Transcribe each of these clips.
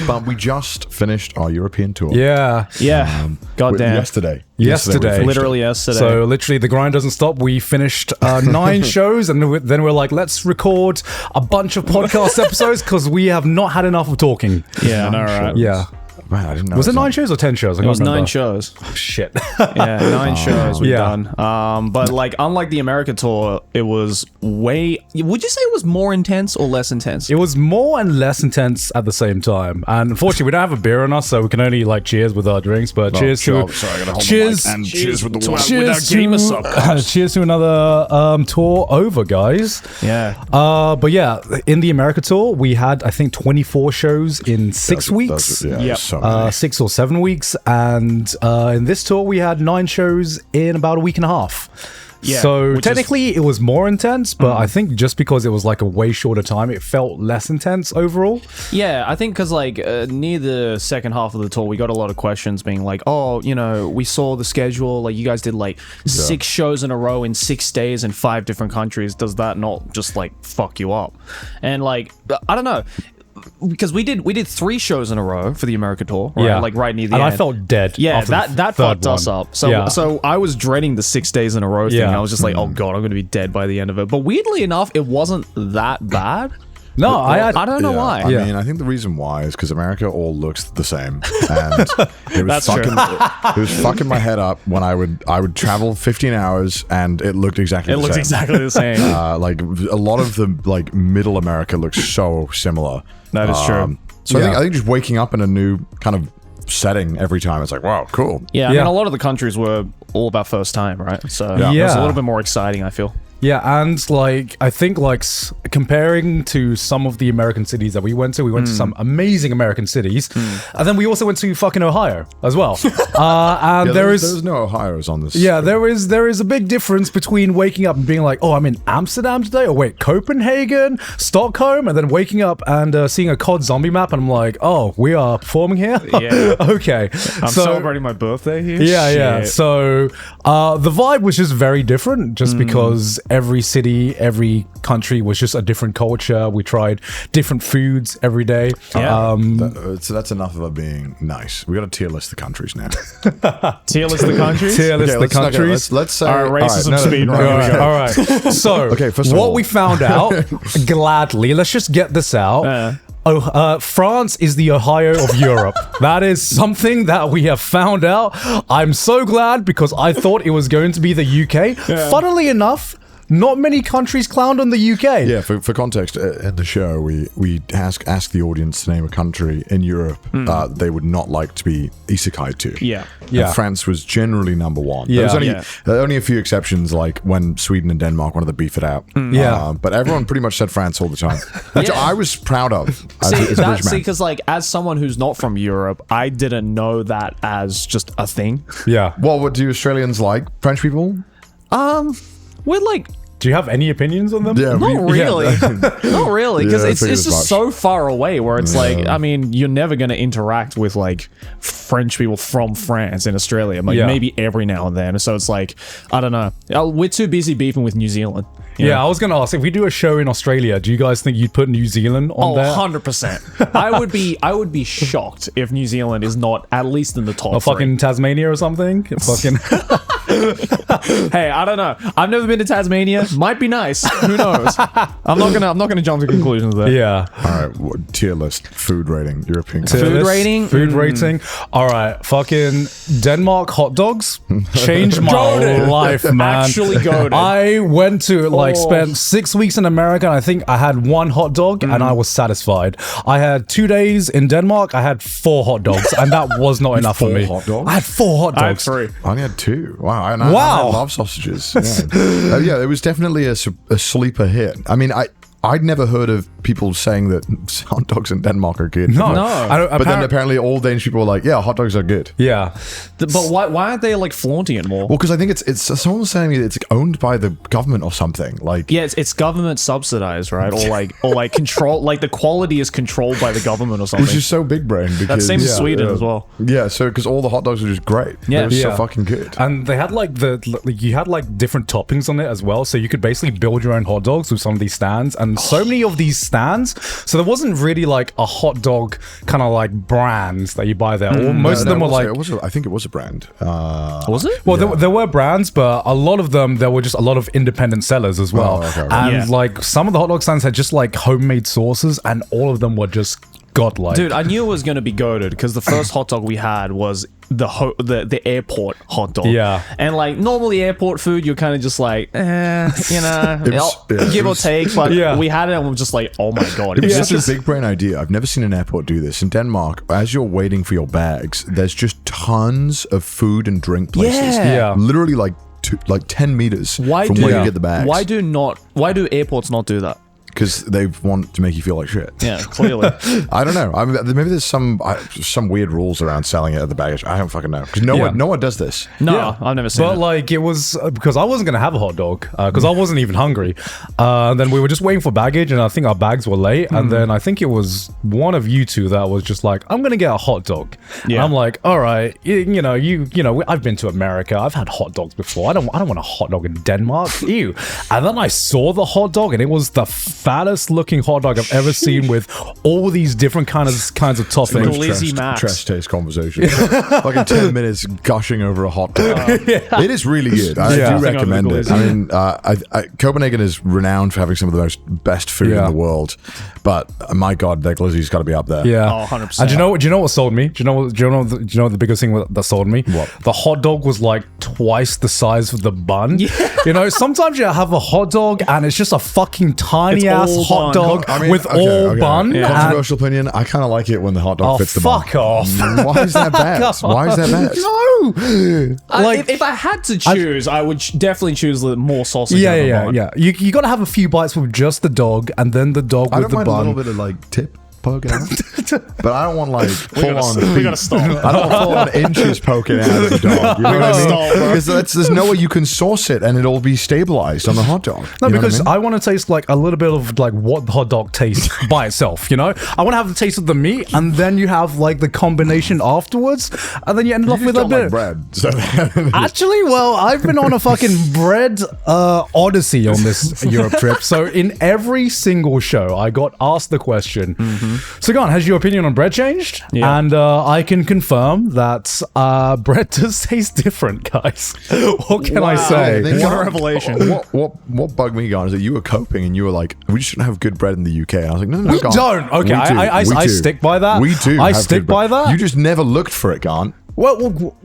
But we just finished our European tour. Yeah. Goddamn. Yesterday. Literally yesterday. So literally the grind doesn't stop. We finished 9 shows and then we're like, let's record a bunch of podcast episodes because we have not had enough of talking. Yeah, I know, right? Yeah. Man, I didn't know. Was it 9 shows or 10 shows? It was 9 shows. Oh, shit. Yeah, 9 shows we've done. But like, unlike the America tour, it was way... Would you say it was more intense or less intense? It was more and less intense at the same time. And unfortunately, we don't have a beer on us, so we can only like cheers with our drinks. But cheers to... Sorry, I gotta hold cheers. the mic and cheers with the water. Cheers to another tour over, guys. Yeah. But yeah, in the America tour, we had, I think, 24 shows in 6 weeks. Yep. So many. 6 or 7 weeks, and in this tour we had 9 shows in about a week and a half. Yeah, so technically it was more intense, but I think just because it was like a way shorter time, it felt less intense overall. Yeah, I think because like near the second half of the tour, we got a lot of questions being like, oh, you know, we saw the schedule, like you guys did like 6 shows in a row in 6 days in 5 different countries. Does that not just like fuck you up? And like, I don't know. Because we did 3 shows in a row for the America tour, right? Yeah, like right near the end. And I felt dead. Yeah, that fucked us up. So I was dreading the 6 days in a row thing. I was just like, oh god, I'm gonna be dead by the end of it. But weirdly enough, it wasn't that bad. No, I don't know why. I mean, I think the reason why is because America all looks the same, and it was it was fucking my head up when I would travel 15 hours and it looked exactly the same. Exactly the same. Like a lot of the like middle America looks so similar. That is true. So I think just waking up in a new kind of setting every time, it's like, wow, cool. Yeah, I mean, a lot of the countries were all about first time, right? So it was a little bit more exciting, I feel. Yeah, and like I think like comparing to some of the American cities that we went to some amazing American cities, and then we also went to fucking Ohio as well. And there's no Ohio's on this. Yeah, there is a big difference between waking up and being like, oh, I'm in Amsterdam today, or wait, Copenhagen, Stockholm, and then waking up and seeing a COD zombie map, and I'm like, oh, we are performing here. Yeah. Okay. I'm celebrating my birthday here. Yeah. So the vibe was just very different, just because every city, every country was just a different culture. We tried different foods every day. Yeah. So that's enough of it being nice. We got to tier list the countries now. Tier list the countries? Tier list the countries. Let's say... All right, racism speed. All right. So, first of what all, we found out, gladly, let's just get this out. France is the Ohio of Europe. That is something that we have found out. I'm so glad because I thought it was going to be the UK. Yeah. Funnily enough, not many countries clowned on the UK. Yeah, for context, in the show, we ask the audience to name a country in Europe they would not like to be isekai to. Yeah. And France was generally number 1. Yeah. There was only a few exceptions, like when Sweden and Denmark wanted to beef it out. But everyone pretty much said France all the time, which I was proud of. Because like as someone who's not from Europe, I didn't know that as just a thing. Yeah. Well, what do Australians like? French people? We're like... Do you have any opinions on them? Yeah, not really. Not really, because it's just so far away where it's like, I mean, you're never going to interact with like French people from France in Australia, like maybe every now and then. So it's like, I don't know. We're too busy beefing with New Zealand. Yeah, I was going to ask, if we do a show in Australia, do you guys think you'd put New Zealand on there? 100%. I would be shocked if New Zealand is not at least in the top or fucking 3. Tasmania or something? Fucking... Hey, I don't know. I've never been to Tasmania. Might be nice. Who knows? I'm not gonna jump to conclusions there. Yeah. All right. Tier list. Food rating. European. Food rating. Food rating. All right. Fucking Denmark hot dogs changed my life, man. Actually goated. I went to spent 6 weeks in America, and I think I had 1 hot dog, and I was satisfied. I had 2 days in Denmark. I had 4 hot dogs, and that was not enough for me. 4 hot dogs? I had 4 hot dogs. I had 3. I only had 2. Wow. I love sausages. Yeah. It was definitely a sleeper hit. I mean, I'd never heard of people saying that hot dogs in Denmark are good. No. But then apparently all Danish people are like, yeah, hot dogs are good. Yeah. But why aren't they like flaunting it more? Well, because I think it's someone was saying it's owned by the government or something. Like, yeah, it's government subsidized, right? Or like control, like the quality is controlled by the government or something. Which is so big brain. Because that same in Sweden as well. Yeah, so because all the hot dogs are just great. Yeah, they were so fucking good. And they had you had like different toppings on it as well, so you could basically build your own hot dogs with some of these stands, and and so many of these stands. So there wasn't really like a hot dog kind of like brands that you buy there. Or most of them were like... I think it was a brand. Was it? Well, there were brands, but a lot of them, there were just a lot of independent sellers as well. And like some of the hot dog stands had just like homemade sauces, and all of them were just godlike. Dude, I knew it was going to be goated because the first hot dog we had was the airport hot dog. Yeah. And like normally airport food, you're kind of just like, give or take. But we had it and we were just like, oh my God. It was such a big brain idea. I've never seen an airport do this. In Denmark, as you're waiting for your bags, there's just tons of food and drink places. Yeah. Literally like 10 meters from where you get the bags. Why do airports not do that? Because they want to make you feel like shit. Yeah, clearly. I don't know. Maybe there's some weird rules around selling it at the baggage. I don't fucking know. Because no one does this. No, I've never seen it. But like it was because I wasn't gonna have a hot dog because I wasn't even hungry. Then we were just waiting for baggage, and I think our bags were late. And then I think it was one of you two that was just like, "I'm gonna get a hot dog." Yeah. And I'm like, "All right, you know, I've been to America. I've had hot dogs before. I don't want a hot dog in Denmark. Ew." And then I saw the hot dog, and it was the fattest looking hot dog I've ever seen with all these different kinds of toppings. Trash taste conversation. Like in 10 minutes gushing over a hot dog. It is really good. I do recommend it. I mean, Copenhagen is renowned for having some of the best food in the world, but my God, their glizzy's got to be up there. Yeah, 100%. And do you know what sold me? Do you know the biggest thing that sold me? What? The hot dog was like twice the size of the bun. Yeah. You know, sometimes you have a hot dog and it's just a fucking tiny ass hot dog with all bun. Yeah. Controversial opinion. I kind of like it when the hot dog fits the bun. Fuck off. Why is that bad? Why is that bad? No. Like if I had to choose, I would definitely choose the more sausage. Yeah. You got to have a few bites with just the dog, and then the dog with the bun. I don't mind a little bit of like tip poking out, but I don't want like full on. We gotta stop. I don't want full on inches poking out of the dog. You know what I mean? Because there's no way you can sauce it and it'll be stabilized on the hot dog. No, because I want to taste like a little bit of like what the hot dog tastes by itself. You know, I want to have the taste of the meat, and then you have like the combination afterwards, and then you end up with a bit of bread. So actually, well, I've been on a fucking bread odyssey on this Europe trip. So in every single show, I got asked the question. So, Gan, has your opinion on bread changed? Yeah. And I can confirm that bread does taste different, guys. What can I say? What a revelation. What bugged me, Gan, is that you were coping and you were like, we shouldn't have good bread in the UK. And I was like, no, we don't. Okay, I stick by that. We do. I stick by that. You just never looked for it, Gan. Well,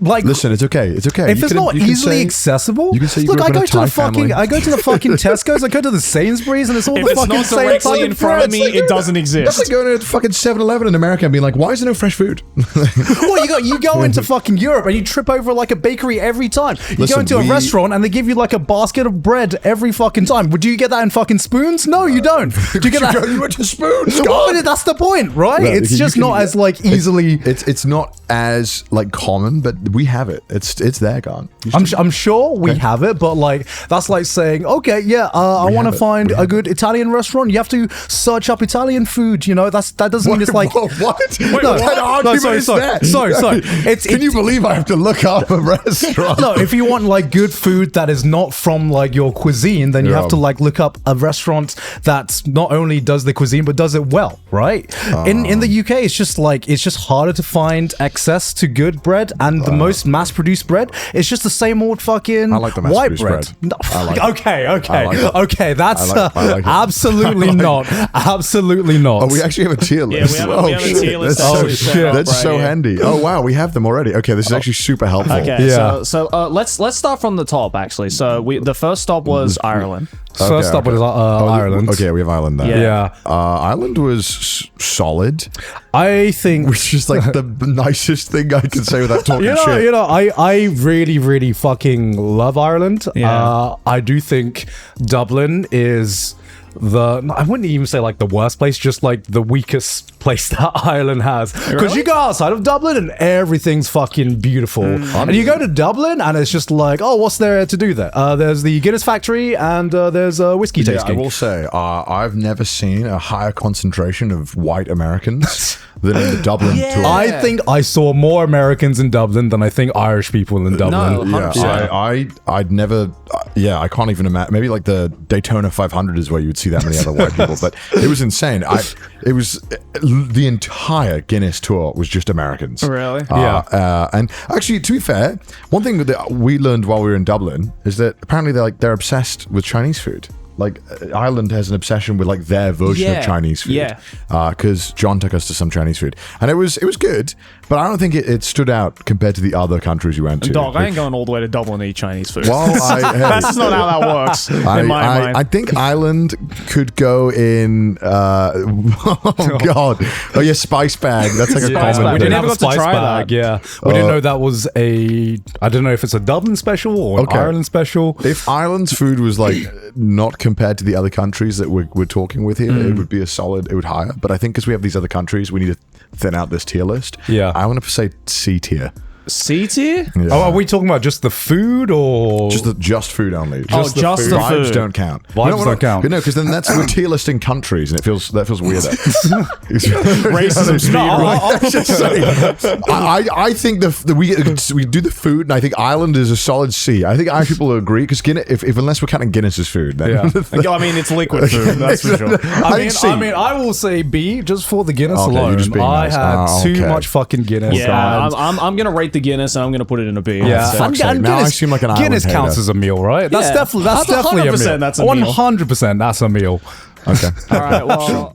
like, listen, it's okay. It's okay. If it's not easily accessible, you can say you look, I go to the fucking Tesco's, I go to the Sainsbury's, and it's all the fucking same. If it's not directly in front of me, it doesn't exist. That's like going to fucking 7-Eleven in America and being like, why is there no fresh food? Well, you go into fucking Europe and you trip over like a bakery every time. You go into a restaurant and they give you like a basket of bread every fucking time. Would you get that in fucking spoons? No, you don't. Do you get that? You went to spoons. Well, that's the point, right? Yeah, it's just not as like easily. It's not as like common, but we have it. It's there, Gan. I'm sure we have it, but like that's like saying, okay, yeah, I want to find a good Italian restaurant. You have to search up Italian food. You know, that doesn't mean it's like what? Sorry. Can you believe I have to look up a restaurant? No, if you want like good food that is not from like your cuisine, then you have to like look up a restaurant that's not only does the cuisine but does it well, right? In the UK, it's just harder to find access to good bread, and the most mass-produced bread is just the same old fucking I like the white bread. No, okay, that's absolutely not. Absolutely not. Oh, we actually have a tier list. Yeah, we have a tier list. That's so handy. Oh wow, we have them already. Okay, this is actually super helpful. Okay, so let's start from the top actually. So the first stop was Ireland. First stop was Ireland. Okay, we have Ireland there. Yeah. Ireland was solid. I think, which is like the nicest thing I can say without talking shit. You know, I really, really fucking love Ireland. Yeah. I do think Dublin is I wouldn't even say like the worst place, just like the weakest place that Ireland has. Because you go outside of Dublin and everything's fucking beautiful. And you go to Dublin and it's just like, oh, what's there to do there? There's the Guinness factory and there's whiskey tasting. I will say, I've never seen a higher concentration of white Americans than in the Dublin tour. I think I saw more Americans in Dublin than I think Irish people in Dublin. No, I'd never. Yeah, I can't even imagine. Maybe like the Daytona 500 is where you would see that many other white people, but it was insane. It was the entire Guinness tour was just Americans. Really? And actually, to be fair, one thing that we learned while we were in Dublin is that apparently they're obsessed with Chinese food. Like Ireland has an obsession with like their version of Chinese food. Yeah. Because John took us to some Chinese food, and it was good, but I don't think it stood out compared to the other countries you went to. Dog, I ain't going all the way to Dublin to eat Chinese food. Well, that's just not how that works in my mind. I think Ireland could go in. Oh God! Oh yeah, spice bag. That's like a common we thing. didn't have a spice try bag. Yeah, we didn't know that was a. I don't know if it's a Dublin special or an Ireland special. If Ireland's food was like not compared to the other countries that we're talking with here, it would be it would higher. But I think because we have these other countries, we need to thin out this tier list. Yeah. I want to say C tier. C tier? Yeah. Oh, are we talking about just the food or just food only? Just the food. Vibes Food. don't count. Vibes don't count. No, because then we're tier listing countries, and that feels weirder. Racism speed. I think we do the food, and I think Ireland is a solid C. I think Irish people will agree because Guinness, if unless we're counting Guinness as food, then I mean, it's liquid food. That's for sure. I mean, I will say B just for the Guinness alone. just being I nice. had too much fucking Guinness. Yeah, I'm gonna rate the Guinness and I'm gonna put it in a B. Yeah, fuck's sake. Now I seem like an Ireland Guinness counts hater. as a meal, right? That's Yeah. definitely That's a meal. 100% that's a meal. 100% that's a meal. Okay. All right. Well.